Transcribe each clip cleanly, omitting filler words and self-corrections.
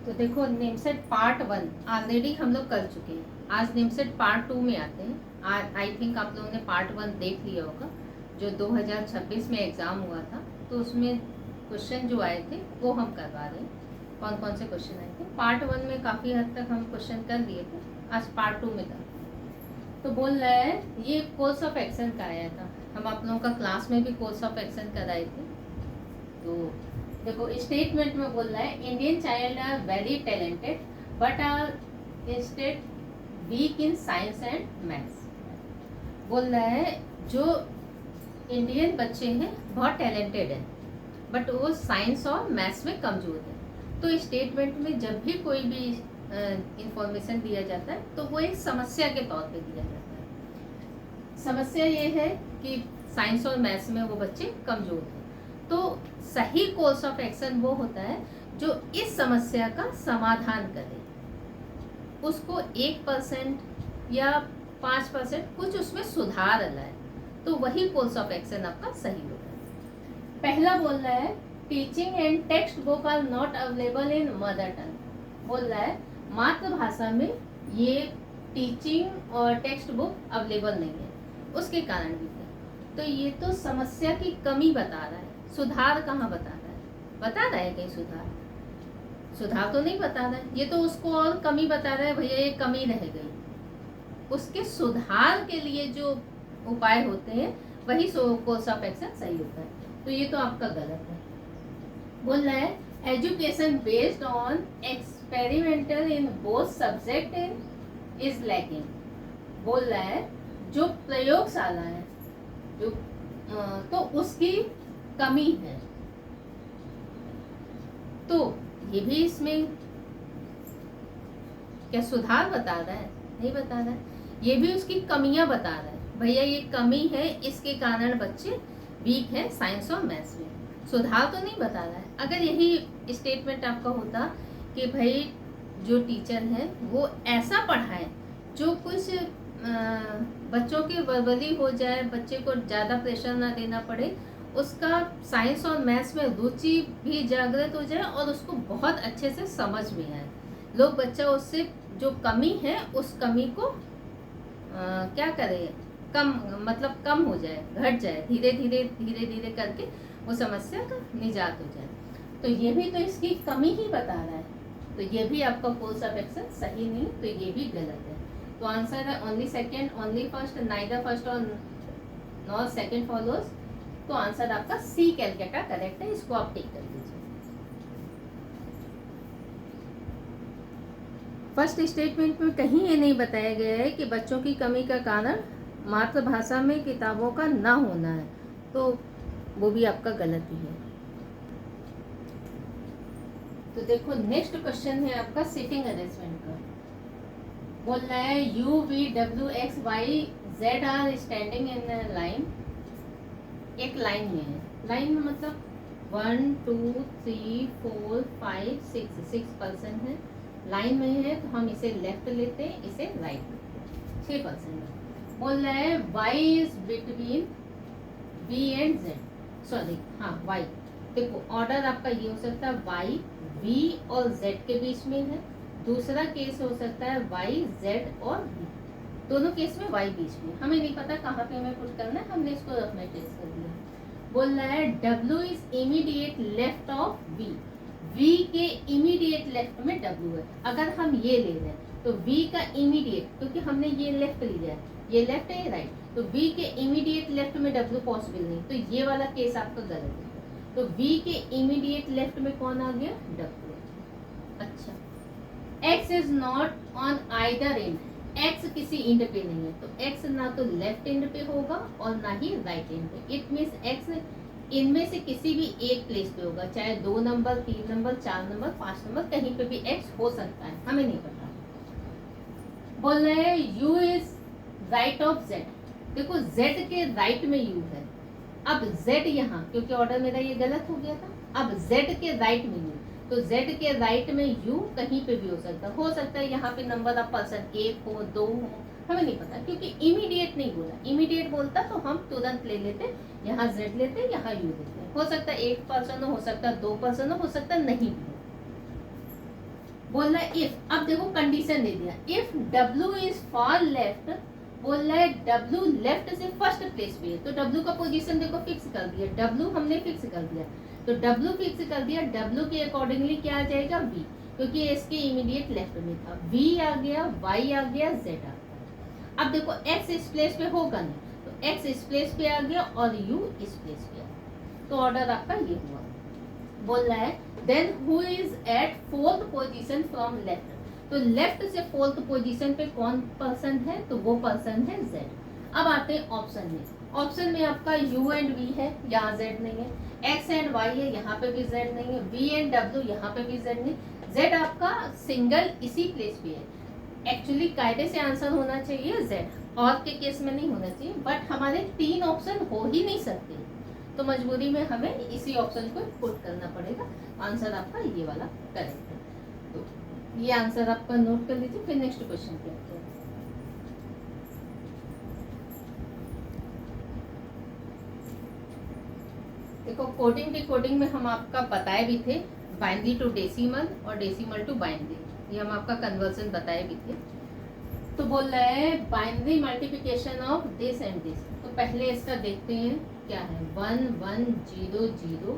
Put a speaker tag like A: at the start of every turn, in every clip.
A: तो देखो नेमसेट part 1 already हम लोग कर चुके हैं। आज नेमसेट पार्ट 2 में आते हैं। आई थिंक आप लोगों ने पार्ट 1 देख लिया होगा, जो 2026 में एग्ज़ाम हुआ था। तो उसमें क्वेश्चन जो आए थे वो हम करवा रहे हैं। कौन कौन से क्वेश्चन आए थे? पार्ट 1 में काफ़ी हद तक हम क्वेश्चन कर लिए थे, आज पार्ट 2 में था। तो बोल रहा है ये कोर्स ऑफ एक्शन का आया था। हम आप लोगों का क्लास में भी कोर्स ऑफ एक्शन कराए थे। तो देखो स्टेटमेंट में बोल रहा है Indian child are very talented but are instead weak in science and maths. बोल रहा है जो इंडियन बच्चे हैं बहुत टैलेंटेड हैं बट वो साइंस और मैथ्स में कमज़ोर है। तो स्टेटमेंट में जब भी कोई भी इंफॉर्मेशन दिया जाता है तो वो एक समस्या के तौर पे दिया जाता है। समस्या ये है कि साइंस और मैथ्स में वो बच्चे कमज़ोर हैं। तो सही कोर्स ऑफ एक्शन वो होता है जो इस समस्या का समाधान करे, उसको 1% या 5% कुछ उसमें सुधार लाए, तो वही कोर्स ऑफ एक्शन आपका सही होगा। पहला बोल रहा है teaching and textbook are not available in mother tongue. बोल रहा है मातृभाषा में ये टीचिंग और टेक्स्ट बुक अवेलेबल नहीं है, उसके कारण भी है। तो ये तो समस्या की कमी बता रहा है, सुधार कहाँ बता रहा है? बता रहा है कहीं सुधार तो नहीं बता रहा है। ये तो उसको और कमी बता रहा है, भैया ये कमी रह गई। उसके सुधार के लिए जो उपाय होते हैं वही कोर्स ऑफ एक्शन सही होता है। तो ये तो आपका गलत है। बोल रहा है education based on experimental in both subject is lacking. बोल रहा है जो प्रयोगशाला है जो तो उसकी कमी है। तो ये भी इसमें क्या सुधार बता रहा है? नहीं बता रहा है, ये भी उसकी कमियां बता रहा है। भैया ये कमी है, इसके कारण बच्चे वीक है साइंस और मैथ्स में। सुधार तो नहीं बता रहा है। अगर यही स्टेटमेंट आपका होता कि भाई जो टीचर है वो ऐसा पढ़ाए जो कुछ बच्चों की वर्बली हो जाए, बच्चे को ज़्यादा प्रेशर ना देना पड़े, उसका साइंस और मैथ्स में रुचि भी जागृत हो जाए और उसको बहुत अच्छे से समझ में आए, लोग बच्चा उससे जो कमी है उस कमी को क्या करे, कम हो जाए, घट जाए, धीरे धीरे करके वो समस्या का निजात हो जाए। तो ये भी तो इसकी कमी ही बता रहा है। तो ये भी आपका कोर्स ऑफ एक्शन सही नहीं, तो ये भी गलत है। तो आंसर है only second, only first, neither first और नॉट सेकेंड फॉलोज। तो आंसर आपका सी कैलकाटा करेक्ट है, इसको आप टिक कर दीजिए। फर्स्ट स्टेटमेंट में कहीं ये नहीं बताया गया है कि बच्चों की कमी का कारण मातृभाषा में किताबों का ना होना है, तो वो भी आपका गलत ही है। तो देखो नेक्स्ट क्वेश्चन है आपका सीटिंग अरेंजमेंट का। बोल रहा है U V W X Y Z are standing in line. एक लाइन में है, लाइन में मतलब 1 2 3 4 5 6 पर्सन है, लाइन में है। तो हम इसे लेफ्ट लेते हैं, इसे राइट लेते हैं, 6 पर्सन है। बोल रहा है y is between v and z, sorry हाँ y। देखो ऑर्डर आपका ये हो सकता है y v और z के बीच में है। दूसरा केस हो सकता है y z और v, दोनों केस में y बीच में। हमें नहीं पता कहाँ पे हमें पुट करना है, हमने इसको रफमेटिक्स कर दिया। बोल रहा है w is immediate left of v, v के इमीडिएट लेफ्ट में w है। अगर हम ये ले रहे हैं तो v का इमीडिएट, क्योंकि हमने ये लेफ्ट लिया है, ये लेफ्ट है ये राइट, तो v के इमीडिएट लेफ्ट में w पॉसिबल नहीं, तो ये वाला केस आपका गलत है। तो v के इमीडिएट लेफ्ट में कौन आ गया? w। अच्छा, x is not on either and, x किसी एंड पे नहीं है, तो x ना तो लेफ्ट एंड पे होगा और ना ही राइट एंड पे। इट मींस x इनमें से किसी भी एक प्लेस पे होगा, चाहे 2 नंबर 3 नंबर 4 नंबर 5 नंबर, कहीं पे भी x हो सकता है, हमें नहीं पता। बोल रहे हैं u is right of z। देखो z के राइट में u है। अब z यहाँ, क्योंकि ऑर्डर मेरा ये गलत हो गया था, अब z के राइट में u, तो z के राइट में u कहीं पे भी हो सकता है यहाँ पे नंबर ऑफ पर्सन 1 हो 2 हो, हमें नहीं पता, क्योंकि इमीडिएट नहीं बोला। इमीडिएट बोलता तो हम तुरंत ले लेते, यहाँ z लेते, यहाँ u लेते। हो सकता है 1 पर्सन हो सकता है 2 पर्सन हो सकता है नहीं भी। बोल रहा है इफ, अब देखो कंडीशन दे दिया, if W is far left, बोल रहा है W लेफ्ट से फर्स्ट प्लेस पे है, तो W का पोजीशन देखो फिक्स कर दिया, W हमने फिक्स कर दिया, तो W फिक्स कर दिया, W के अकॉर्डिंगली क्या आ जाएगा V, क्योंकि इसके इमीडिएट लेफ्ट में था, V आ गया, Y आ गया, Z आ गया। अब देखो X इस प्लेस पे होगा नहीं, तो X इस प्लेस पे आ गया और U इस प्लेस पे आ गया, तो ऑर्डर आपका ये हुआ। बोल रहा है then who is at fourth position from left, तो लेफ्ट से फोर्थ पोजीशन पे कौन पर्सन है, तो वो पर्सन है Z। अब आते हैं ऑप्शन में, ऑप्शन में आपका U एंड V है, यहाँ Z नहीं है, X एंड Y है, यहाँ पे भी Z नहीं है, V एंड W यहाँ पे भी Z नहीं, Z आपका सिंगल इसी प्लेस पे है। एक्चुअली कायदे से आंसर होना चाहिए Z, और के केस में नहीं होना चाहिए, बट हमारे 3 ऑप्शन हो ही नहीं सकते, तो मजबूरी में हमें इसी ऑप्शन को पुट करना पड़ेगा। आंसर आपका ये वाला करेक्ट है, तो ये आंसर आपका नोट कर लीजिए। फिर नेक्स्ट क्वेश्चन पे आते हैं। देखो कोडिंग की कोडिंग में हम आपका बताए भी थे, बाइनरी टू डेसिमल और डेसिमल टू बाइनरी, ये हम आपका कन्वर्जन बताए भी थे। तो बोल रहा है binary multiplication of this and this, तो पहले इसका देखते हैं क्या है, 1 1 0 0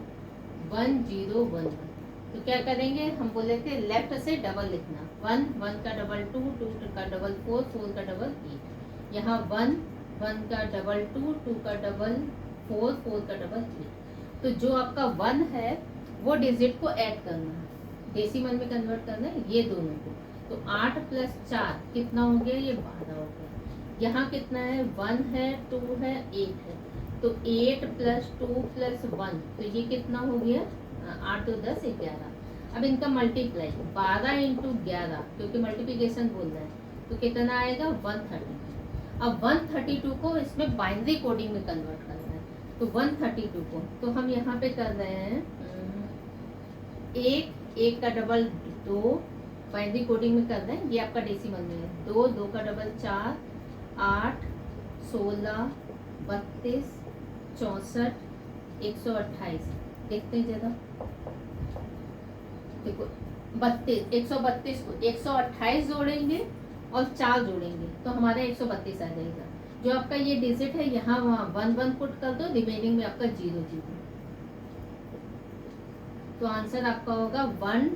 A: 1 0 1 1, तो क्या करेंगे, हम बोले थे लेफ्ट से डबल लिखना, 1 1 का डबल 2 2 का डबल 4 4 का डबल 8, यहाँ 1 1 का डबल 2 2 का डबल 4 4 का डबल 8, तो जो आपका 1 है वो डिजिट को ऐड करना है, डेसिमल में कन्वर्ट करना है ये दोनों को, तो 8 + 4 कितना हो गया, ये 12 हो गया। यहाँ कितना है, 1 है 2 है 8 है, तो 8 + 2 + 1, तो ये कितना हो गया, 8 2 10 11। अब इनका मल्टीप्लाई 12 × 11, क्योंकि मल्टीप्लिकेशन बोल रहा है, तो कितना आएगा 132। अब 132 को इसमें बाइनरी कोडिंग में कन्वर्ट करना है, तो 132 को तो हम यहाँ पे कर रहे हैं 1 का डबल 2, बाइनरी कोडिंग में कर रहे हैं, ये आपका डेसिमल में है, 2 2 का डबल 4 8 16 32 64 128, देखते हैं जरा, देखो 32 132 को 128 जोड़ेंगे और 4 जोड़ेंगे तो हमारा 132 आ जाएगा। जो आपका ये डिजिट है यहाँ वहाँ 1 1 पुट कर दो, रिमेनिंग में आपका 0 0, तो आंसर आपका होगा 1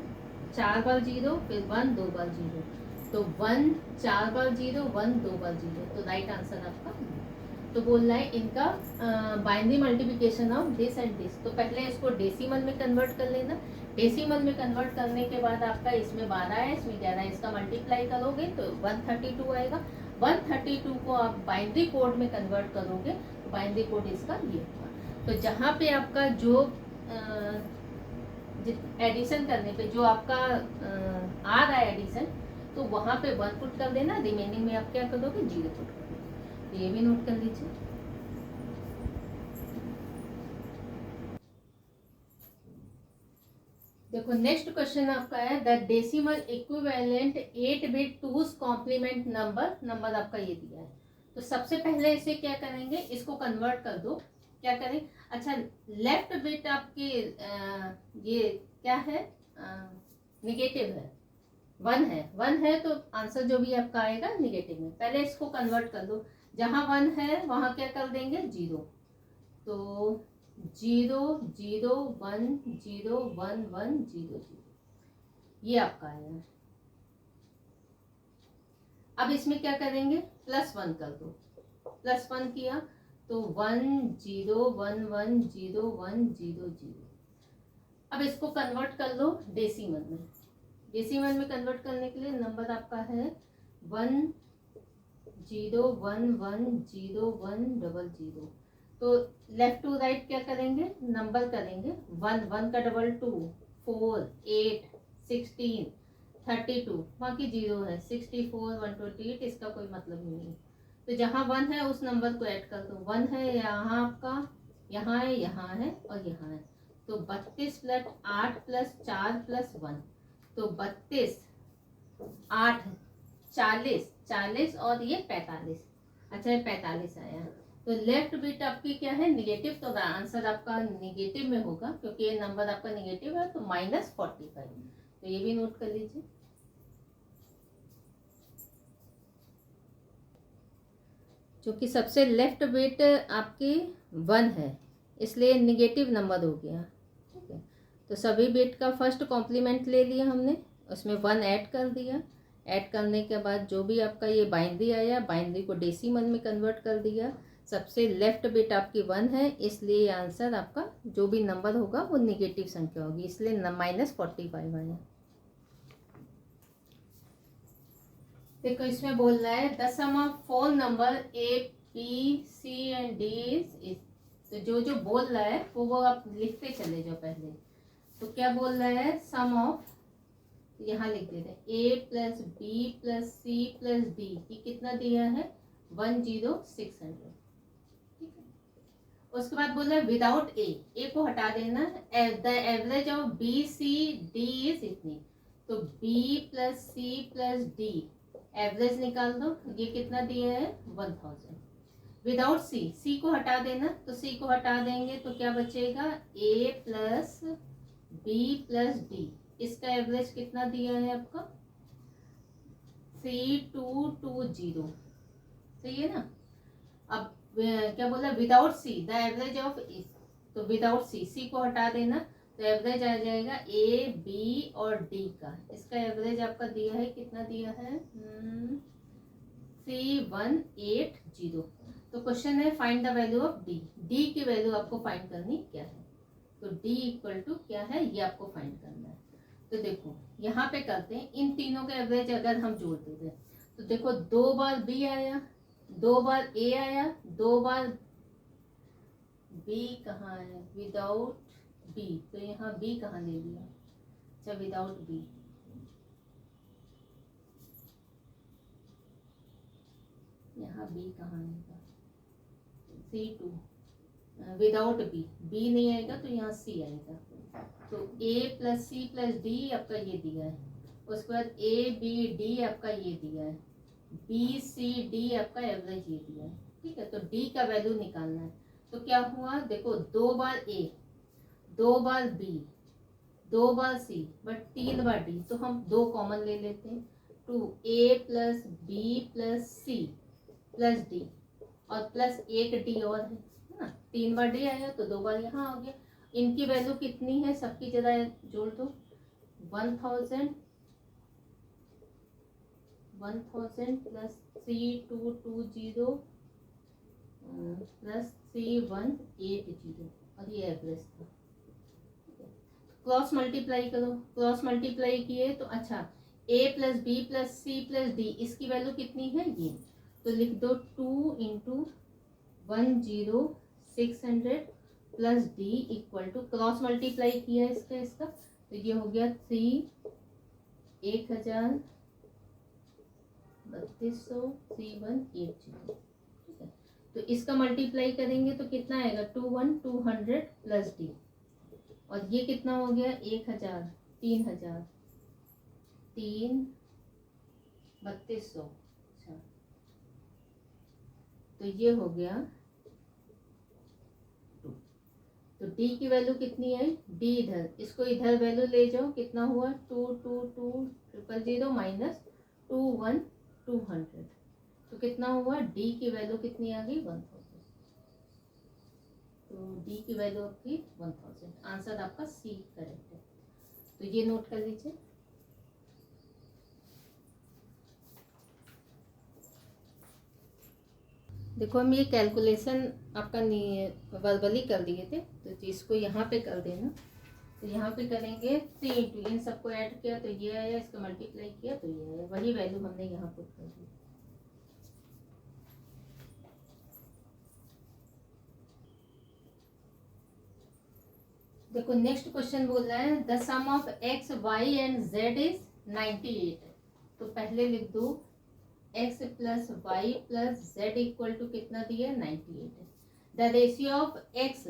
A: 4 बार 0 फिर 1 2 बार 0, तो 1 4 बार 0 1 2 बार 0, तो राइट आंसर आपका। तो बोल रहा है इनका binary multiplication of this and this, तो पहले इसको डेसिमल में कन्वर्ट कर लेना, डेसिमल में कन्वर्ट करने के बाद आपका इसमें 12 है इसमें 11 है, इसका मल्टीप्लाई करोगे तो 132 आएगा, 132 को आप बाइनरी कोड में कन्वर्ट करोगे तो बाइनरी कोड इसका ये होगा। तो जहाँ पे आपका जो एडिशन करने पे जो आपका आ रहा है एडिशन, तो वहाँ पे 1 पुट कर देना, रिमेनिंग में आप क्या करोगे 0 पुट कर देना, तो ये भी नोट कर लीजिए। देखो नेक्स्ट क्वेश्चन आपका है the decimal equivalent 8 bit 2's complement number आपका ये दिया है, तो सबसे पहले इसे क्या करेंगे, इसको कन्वर्ट कर दो, क्या करें, अच्छा लेफ्ट बिट आपके ये क्या है, निगेटिव है, 1 है तो आंसर जो भी आपका आएगा निगेटिव में, पहले इसको कन्वर्ट कर दो, जहाँ 1 है वहाँ क्या कर देंगे 0, तो 0 0 1 0 1 1 0 0, ये आपका आएगा। अब इसमें क्या करेंगे +1 कर दो, +1 किया तो 1 0 1 1 0 1 0 0। अब इसको कन्वर्ट कर लो डेसिमल में, डेसिमल में कन्वर्ट करने के लिए नंबर आपका है 1 0 1 1 0 1 0 0, तो लेफ्ट टू राइट क्या करेंगे नंबर करेंगे, 1 1 का डबल 2 4 8 16 32, बाकी 0 है 64 128, इसका कोई मतलब नहीं है, तो जहाँ 1 है उस नंबर को ऐड कर दो, 1 है यहाँ आपका, यहाँ है और यहाँ है, तो 32 + 8 + 4 + 1, तो 32 8 40 और ये 45, अच्छा ये 45 आया, तो लेफ्ट बिट आपकी क्या है निगेटिव, तो आंसर आपका निगेटिव में होगा क्योंकि ये नंबर आपका निगेटिव है, तो -45, तो ये भी नोट कर लीजिए। क्योंकि सबसे लेफ्ट बिट आपकी 1 है, इसलिए निगेटिव नंबर हो गया। ठीक है, तो सभी बिट का फर्स्ट कॉम्प्लीमेंट ले लिया हमने, उसमें 1 ऐड कर दिया। ऐड करने के बाद जो भी आपका ये बाइनरी आया, बाइनरी को डेसिमल में कन्वर्ट कर दिया। सबसे लेफ्ट बिट आपकी 1 है, इसलिए आंसर आपका जो भी नंबर होगा वो निगेटिव संख्या होगी, इसलिए -45 आया। देखो इसमें बोल रहा है the sum of 4 number A B C and D इज, तो जो जो बोल रहा है वो आप लिखते चले जाओ पहले। तो क्या बोल रहा है, सम ऑफ, यहाँ लिख देते हैं A plus B plus C plus D, ये कितना दिया है 10600। ठीक है, उसके बाद बोल रहा है विदाउट A को हटा देना, the average of B C D is इतनी, तो B plus C plus D average निकाल दो, ये कितना दिया है 1000। विदाउट सी को हटा देना, तो सी को हटा देंगे तो क्या बचेगा A plus B plus D, इसका एवरेज कितना दिया है आपका 3220। सही है ना। अब क्या बोला, without see the average of, तो विदाउट सी को हटा देना, तो एवरेज आ जाएगा A B और D का, इसका एवरेज आपका दिया है, कितना दिया है 3180। तो क्वेश्चन है find the value of D, D की वैल्यू आपको फाइंड करनी क्या है, तो D इक्वल टू क्या है ये आपको फाइंड करना है। तो देखो यहाँ पे करते हैं, इन तीनों के एवरेज अगर हम जोड़ देते हैं, तो देखो 2 बार B आया, 2 बार A आया, 2 बार B कहाँ है, विदाउट B, तो यहाँ B कहाँ ले लिया, अच्छा विदाउट B, यहाँ B कहाँ आएगा C2, विदाउट B नहीं आएगा तो यहाँ C आएगा, तो A plus C plus D आपका ये दिया है, उसके बाद A B D आपका ये दिया है, B C D आपका एवरेज ये दिया है। ठीक है, तो D का वैल्यू निकालना है, तो क्या हुआ देखो 2 बार A, 2 bar B, 2 bar C, but 3 bar D, तो हम 2 कॉमन ले लेते हैं, 2A plus B plus C plus D, और प्लस 1 D और है ना, 3 बार D आया तो 2 बार यहाँ आ गया। इनकी वैल्यू कितनी है, सबकी जगह जोड़ दो, 1000 प्लस 3220 प्लस 3180, और ये एवरेज था। क्रॉस मल्टीप्लाई करो, क्रॉस मल्टीप्लाई किए तो अच्छा A plus B plus C plus D, इसकी वैल्यू कितनी है ये, तो लिख दो 2 into 10600 plus D equal to, क्रॉस मल्टीप्लाई किया इसका, तो ये हो गया 3200 3180। ठीक है, तो इसका मल्टीप्लाई करेंगे तो कितना आएगा 200 प्लस D, और ये कितना हो गया 1000 3000 3200। अच्छा, तो ये हो गया 2, तो D की वैल्यू कितनी है, D इधर, इसको इधर वैल्यू ले जाओ, कितना हुआ 222000 माइनस 21200, तो कितना हुआ D की वैल्यू कितनी आ गई 1000, तो D की वैल्यू आपकी 1000, आंसर आपका C करेक्ट है। तो ये नोट कर लीजिए। देखो हम ये कैलकुलेशन आपका वर्बली कर दिए थे, तो इसको यहाँ पे कर देना, तो यहाँ पे करेंगे 3 इंटू, इन सबको ऐड किया तो ये आया, इसका मल्टीप्लाई किया तो ये आया, वही वैल्यू हमने यहाँ पुट कर दी। देखो नेक्स्ट क्वेश्चन बोल रहा है the sum of x y and z is 98, तो पहले लिख दो x plus y plus z equal to कितना दिया 98। The ratio of x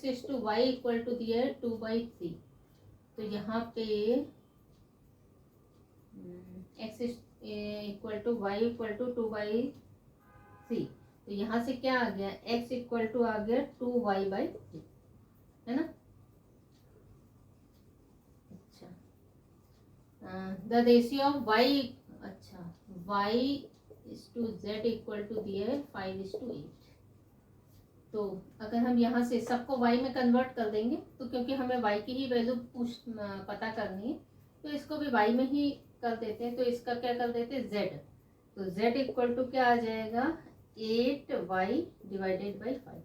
A: is to y equal to दिया है 2/3, तो यहाँ पे x equal to y equal to 2/3, तो यहाँ से क्या आ गया x इक्वल टू आ गया 2y/3, है ना। अच्छा, द रेशियो ऑफ y, अच्छा y 5:z इक्वल टू दिया है 5:8। तो अगर हम यहाँ से सबको y में कन्वर्ट कर देंगे तो क्योंकि हमें y की ही वैल्यू पता करनी है तो इसको भी y में ही कर देते हैं। तो इसका क्या कर देते हैं z। तो z इक्वल टू क्या आ जाएगा 8y डिवाइडेड बाई 5।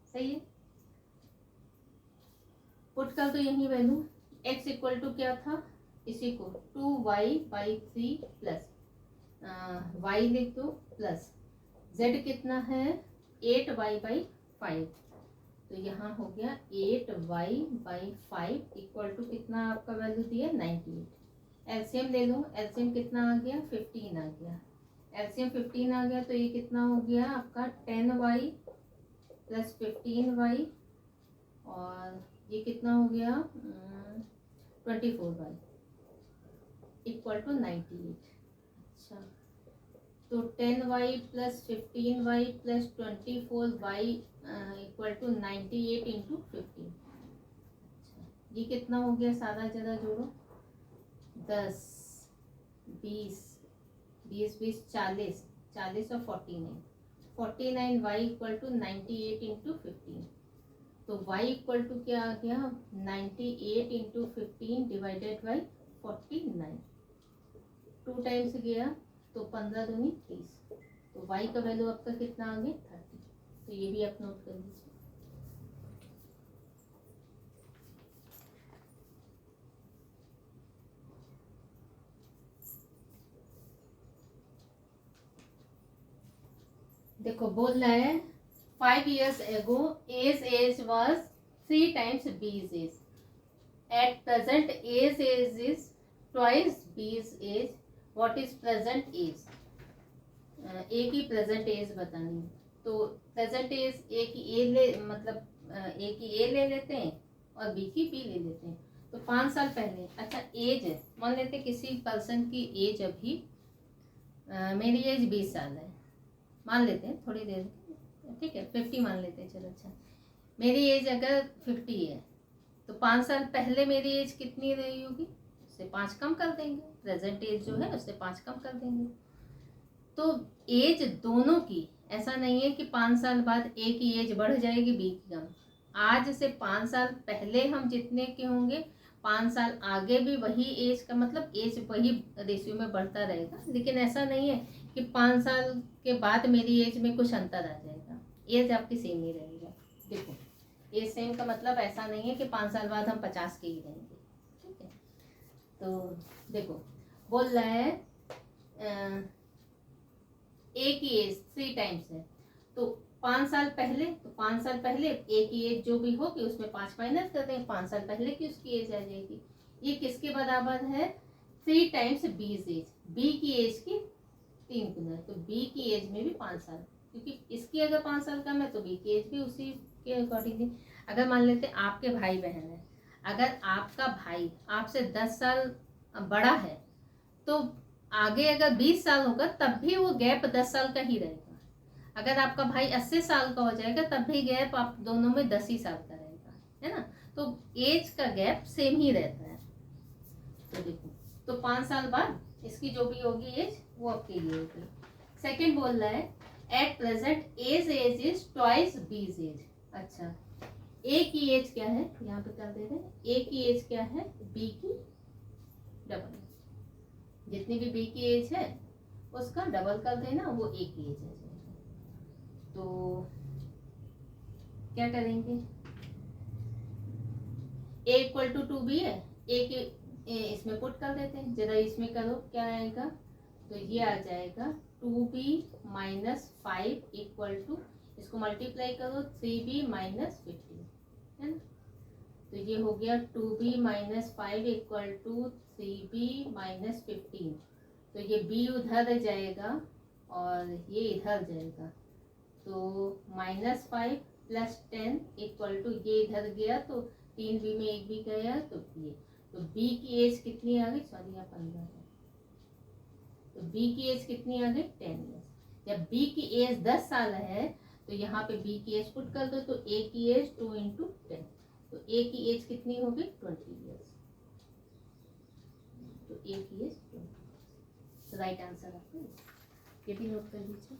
A: सही है। पुट कर दो यही वैल्यू। x इक्वल टू क्या था इसी को 2y/3 प्लस y लिख दो प्लस z कितना है 8y/5। तो यहाँ हो गया 8y/5 इक्वल टू कितना आपका वैल्यू दिया 98। एलसीएम ले लो। एलसीएम कितना आ गया 15 आ गया। एलसीएम 15 आ गया तो ये कितना हो गया आपका 10y प्लस 15y और ये कितना हो गया 24y इक्वल टू 98। अच्छा तो 10y plus 15y plus 24y equal to 98 into 15। अच्छा ये कितना हो गया सारा जरा जोड़ो 10 20 20 20 40 40 और 49y इक्वल टू 98 इंटू 15। तो y इक्वल टू क्या आ गया 98 इंटू 15 डिवाइडेड बाई 49। 2 टाइम्स गया तो 15 दूनी 30। तो y का वैल्यू आपका कितना आ गया 30। तो ये भी आप नोट कर लीजिए। देखो बोल रहा है 5 years ago A's age was 3 times B's age. At present A's age is twice B's age. What is present age? A की प्रेजेंट एज बतानी है। तो प्रेजेंट एज ए की ए ले मतलब ए की ए ले लेते हैं और बी की बी ले लेते हैं। तो 5 साल पहले अच्छा एज मान लेते किसी पर्सन की एज अभी मेरी एज 20 साल है मान लेते हैं थोड़ी देर ठीक है 50 मान लेते हैं चलो। अच्छा मेरी एज अगर 50 है तो 5 साल पहले मेरी एज कितनी रही होगी उससे 5 कम कर देंगे। प्रेजेंट एज जो है उससे 5 कम कर देंगे। तो एज दोनों की ऐसा नहीं है कि 5 साल बाद ए की एज बढ़ जाएगी बी की कम। आज से 5 साल पहले हम जितने के होंगे 5 साल आगे भी वही एज का मतलब एज वही रेशियो में बढ़ता रहेगा। लेकिन ऐसा नहीं है कि 5 साल के बाद मेरी एज में कुछ अंतर आ जाएगा। एज आपकी सेम ही रहेगा। देखो एज सेम का मतलब ऐसा नहीं है कि 5 साल बाद हम 50 के ही रहेंगे। ठीक है तो देखो बोल रहा है ए की एज 3 टाइम्स है तो 5 साल पहले तो 5 साल पहले ए की एज जो भी होगी उसमें 5 माइनस कर देंगे 5 साल पहले की उसकी एज आ जाएगी। ये किसके बराबर है 3 टाइम्स बी एज। बी की एज की 3 गुना तो बी की एज में भी 5 साल क्योंकि इसकी अगर 5 साल कम है तो बी की एज भी उसी के अकॉर्डिंगली। अगर मान लेते आपके भाई बहन है अगर आपका भाई आपसे 10 साल बड़ा है तो आगे अगर 20 साल होगा तब भी वो गैप 10 साल का ही रहेगा। अगर आपका भाई 80 साल का हो जाएगा तब भी गैप आप दोनों में 10 ही साल का रहेगा है ना। तो एज का गैप सेम ही रहता है। तो देखो तो 5 साल बाद इसकी जो भी होगी एज वो आपकी ये होगी। सेकेंड बोल रहा है at present age is twice B's age. अच्छा ए की एज क्या है यहाँ पे कर दे रहे हैं। ए की एज क्या है बी की डबल। जितनी भी बी की एज है उसका डबल कर देना वो ए की एज है। तो क्या करेंगे ए इक्वल टू 2b है ए के इसमें पुट कर देते हैं। जरा इसमें करो क्या आएगा तो ये आ जाएगा 2b माइनस 5 इक्वल टू इसको मल्टीप्लाई करो 3b माइनस 15 है ना। तो ये हो गया 2b minus 5 equal to 3b minus 15। तो ये b उधर जाएगा और ये इधर जाएगा तो -5 प्लस 10 इक्वल टू ये इधर गया तो 3b में 1b गया तो ये तो b की एज कितनी आ गई सॉरी यहाँ 15 है तो b की एज कितनी आ गई 10 ईयर्स। जब b की एज 10 साल है तो यहाँ पे b की एज पुट कर दो तो a की एज 2 इंटू 10 तो a की एज कितनी होगी 20 ईयर्स। तो a की एज 20 राइट आंसर आपका ये भी नोट कर लीजिए।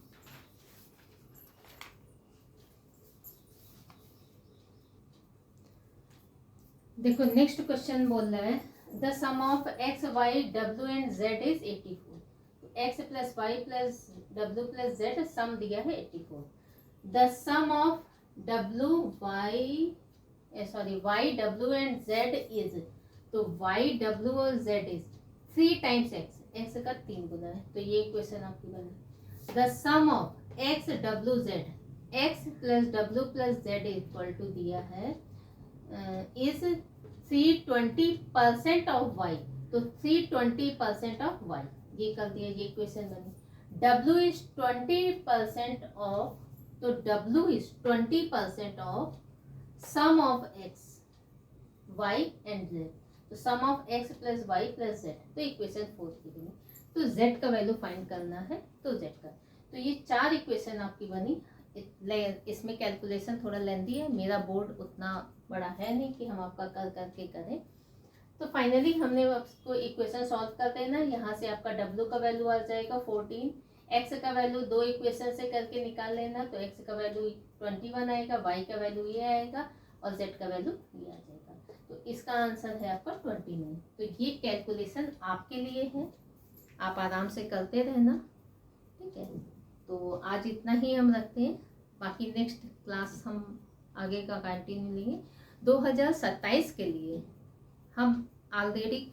A: देखो नेक्स्ट क्वेश्चन बोल रहा है the sum of x Y W and Z is 84। X plus y plus W plus Z सम दिया है 84। The sum of W Y Y W and Z is, तो वाई डब्ल्यू और Z is 3 times x, x का 3 गुना है, तो ये question आपकी बना। The sum of x W Z, x plus W plus z equal to दिया है इज 320% ऑफ वाई, तो 320% ऑफ वाई, ये कर दिया, ये क्वेश्चन बनी। डब्ल्यू इज 20% ऑफ, तो डब्ल्यू is 20% of sum of x y and z, तो sum of x plus y plus z, तो इक्वेशन 4 की बनी। तो जेड का वैल्यू फाइंड करना है, तो जेड का, तो ये 4 इक्वेशन आपकी बनी। इसमें कैलकुलेशन थोड़ा लेंदी है, मेरा बोर्ड उतना बड़ा है नहीं कि हम आपका कर करके करें। तो फाइनली हमने उसको इक्वेशन सॉल्व कर देना। यहाँ से आपका डब्ल्यू का वैल्यू आ जाएगा 14, एक्स का वैल्यू 2 इक्वेशन से करके निकाल लेना, तो एक्स का वैल्यू 21 आएगा, वाई का वैल्यू ये आएगा और जेड का वैल्यू ये आ जाएगा। तो इसका आंसर है आपका 29। तो ये कैलकुलेशन आपके लिए है, आप आराम से करते रहना, ठीक है। तो आज इतना ही हम रखते हैं, बाकी नेक्स्ट क्लास हम आगे का कंटिन्यू लेंगे। 2027 के लिए हम ऑलरेडी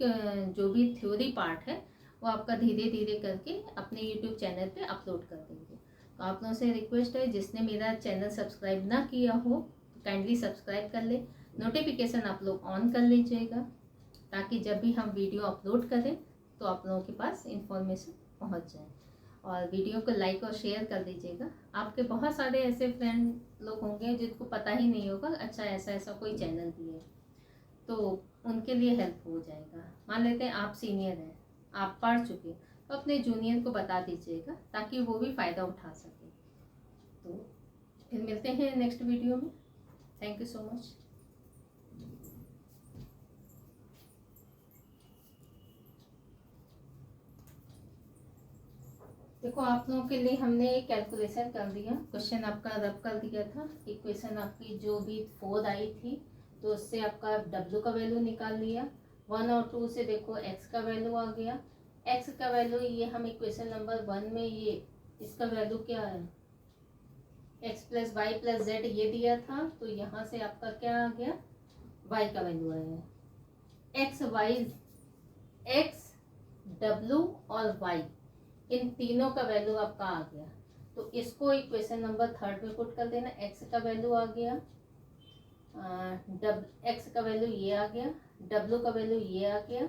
A: जो भी थ्योरी पार्ट है वो आपका धीरे धीरे करके अपने यूट्यूब चैनल पे अपलोड कर देंगे। तो आप लोगों से रिक्वेस्ट है, जिसने मेरा चैनल सब्सक्राइब ना किया हो तो काइंडली सब्सक्राइब कर ले, नोटिफिकेशन आप लोग ऑन कर लीजिएगा, ताकि जब भी हम वीडियो अपलोड करें तो आप लोगों के पास इंफॉर्मेशन पहुंच जाए। और वीडियो को लाइक और शेयर कर दीजिएगा। आपके बहुत सारे ऐसे फ्रेंड लोग होंगे जिनको पता ही नहीं होगा अच्छा ऐसा ऐसा कोई चैनल भी है, तो उनके लिए हेल्प हो जाएगा। मान लेते हैं आप सीनियर हैं, आप पढ़ चुके, तो अपने जूनियर को बता दीजिएगा ताकि वो भी फ़ायदा उठा सके। तो फिर मिलते हैं नेक्स्ट वीडियो में। Thank you so much. देखो आप लोगों के लिए हमने एक कैलकुलेशन कर दिया, क्वेश्चन आपका रब कर दिया था। इक्वेशन आपकी जो भी 4 आई थी तो उससे आपका डब्ल्यू का वैल्यू निकाल लिया। 1 और 2 से देखो एक्स का वैल्यू आ गया। एक्स का वैल्यू ये हम इक्वेशन नंबर 1 में ये इसका वैल्यू क्या है, x plus y plus z ये दिया था, तो यहाँ से आपका क्या आ गया, वाई का वैल्यू आया। एक्स वाई, एक्स डब्ल्यू और वाई, इन तीनों का वैल्यू आपका आ गया, तो इसको इक्वेशन नंबर 3 में पुट कर देना। एक्स का वैल्यू आ गया, एक्स का वैल्यू ये आ गया, डब्ल्यू का वैल्यू ये आ गया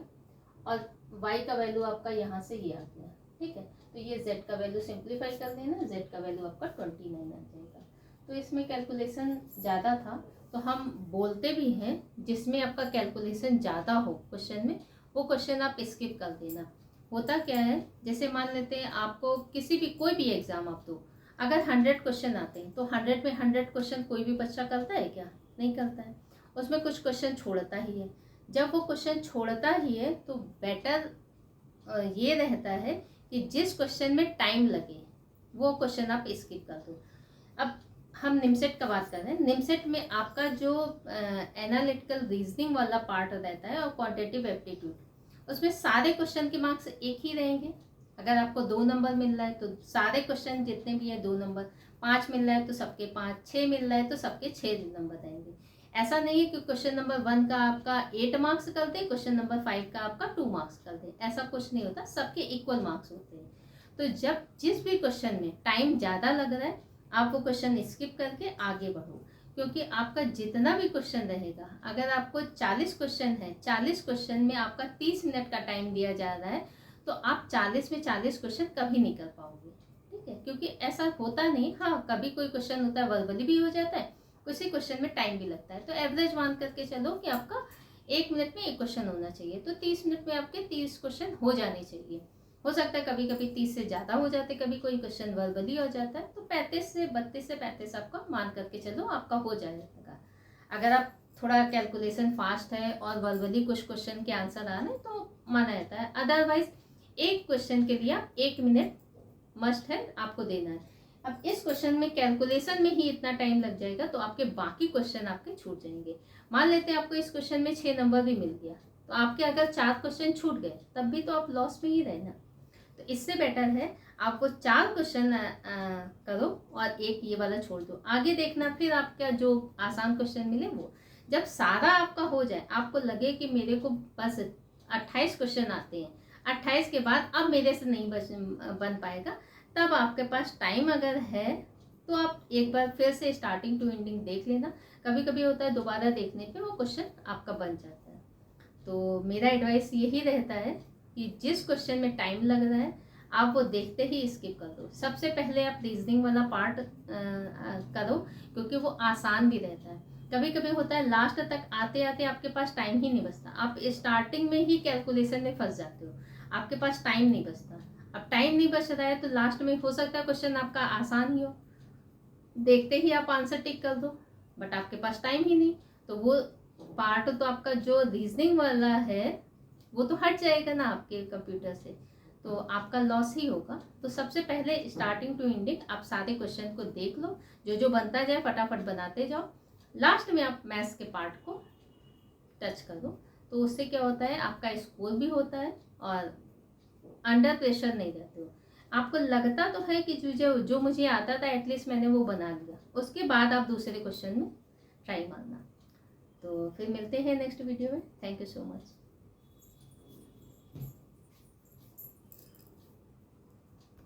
A: और वाई का वैल्यू आपका यहाँ से ये आ गया, ठीक है। तो ये जेड का वैल्यू सिंप्लीफाई कर देना, जेड का वैल्यू आपका 29 आ जाएगा। तो इसमें कैलकुलेशन ज़्यादा था, तो हम बोलते भी हैं जिसमें आपका कैलकुलेशन ज़्यादा हो क्वेश्चन में, वो क्वेश्चन आप स्किप कर देना। होता क्या है, जैसे मान लेते हैं आपको किसी भी कोई भी एग्जाम आप दो, अगर 100 क्वेश्चन आते हैं तो 100 में 100 क्वेश्चन कोई भी बच्चा करता है क्या, नहीं करता है, उसमें कुछ क्वेश्चन छोड़ता ही है। जब वो क्वेश्चन छोड़ता ही है तो बेटर ये रहता है कि जिस क्वेश्चन में टाइम लगे वो क्वेश्चन आप स्किप कर दो। अब हम निमसेट का बात कर रहे हैं, निमसेट में आपका जो एनालिटिकल रीजनिंग वाला पार्ट रहता है और क्वांटिटेटिव एप्टीट्यूड, उसमें सारे क्वेश्चन के मार्क्स एक ही रहेंगे। अगर आपको 2 नंबर मिल रहा है तो सारे क्वेश्चन जितने भी है 2 नंबर, 5 मिल रहा है तो सबके 5, 6 मिल रहा है तो सबके 6 नंबर रहेंगे। ऐसा नहीं है कि क्वेश्चन नंबर 1 का आपका 8 मार्क्स कर दे, क्वेश्चन नंबर 5 का आपका 2 मार्क्स कर दे, ऐसा कुछ नहीं होता, सबके इक्वल मार्क्स होते हैं। तो जब जिस भी क्वेश्चन में टाइम ज़्यादा लग रहा है आप वो क्वेश्चन स्किप करके आगे बढ़ो, क्योंकि आपका जितना भी क्वेश्चन रहेगा, अगर आपको 40 क्वेश्चन है, 40 क्वेश्चन में आपका 30 मिनट का टाइम दिया जा रहा है, तो आप 40 में 40 क्वेश्चन कभी नहीं कर पाओगे, ठीक है। क्योंकि ऐसा होता नहीं, हाँ कभी कोई क्वेश्चन होता है वर्बली भी हो जाता है, किसी क्वेश्चन में टाइम भी लगता है, तो एवरेज मान करके चलो कि आपका 1 मिनट में 1 क्वेश्चन होना चाहिए, तो 30 मिनट में आपके 30 क्वेश्चन हो जाने चाहिए। हो सकता है कभी कभी 30 से ज़्यादा हो जाते, कभी कोई क्वेश्चन वर्बली हो जाता है, तो 32 से 35 आपका मान करके चलो आपका हो जाएगा। अगर आप थोड़ा कैलकुलेशन फास्ट है और वर्बली कुछ क्वेश्चन के आंसर आ रहे हैं तो माना जाता है, अदरवाइज एक क्वेश्चन के लिए आप 1 मिनट मस्ट है, आपको देना है। अब इस क्वेश्चन में कैलकुलेशन में ही इतना टाइम लग जाएगा तो आपके बाकी क्वेश्चन आपके छूट जाएंगे। मान लेते हैं आपको इस क्वेश्चन में 6 नंबर भी मिल गया, तो आपके अगर 4 क्वेश्चन छूट गए तब भी तो आप लॉस में ही रहना। तो इससे बेटर है आपको 4 क्वेश्चन करो और एक ये वाला छोड़ दो, आगे देखना फिर आपका जो आसान क्वेश्चन मिले वो। जब सारा आपका हो जाए, आपको लगे कि मेरे को बस 28 क्वेश्चन आते हैं, 28 के बाद अब मेरे से नहीं बन पाएगा, तब आपके पास टाइम अगर है तो आप एक बार फिर से स्टार्टिंग टू एंडिंग देख लेना। कभी कभी होता है दोबारा देखने पे वो क्वेश्चन आपका बन जाता है। तो मेरा एडवाइस यही रहता है कि जिस क्वेश्चन में टाइम लग रहा है आप वो देखते ही स्किप कर दो। सबसे पहले आप रीजनिंग वाला पार्ट करो, क्योंकि वो आसान भी रहता है। कभी कभी होता है लास्ट तक आते आते आपके पास टाइम ही नहीं बचता, आप स्टार्टिंग में ही कैलकुलेशन में फंस जाते हो, आपके पास टाइम नहीं बचता। अब टाइम नहीं बच रहा है तो लास्ट में हो सकता है क्वेश्चन आपका आसान ही हो, देखते ही आप आंसर टिक कर दो, बट आपके पास टाइम ही नहीं, तो वो पार्ट तो आपका जो रीजनिंग वाला है वो तो हट जाएगा ना आपके कंप्यूटर से, तो आपका लॉस ही होगा। तो सबसे पहले स्टार्टिंग टू एंडिंग आप सारे क्वेश्चन को देख लो, जो जो बनता जाए फटाफट बनाते जाओ, लास्ट में आप मैथ्स के पार्ट को टच कर दो। तो उससे क्या होता है आपका स्कोर भी होता है और अंडर प्रेशर नहीं रहते हो। आपको लगता तो है कि जो मुझे आता था एटलीस्ट मैंने वो बना लिया, उसके बाद आप दूसरे क्वेश्चन में ट्राई मारना। तो फिर मिलते हैं नेक्स्ट वीडियो में। Thank you so much.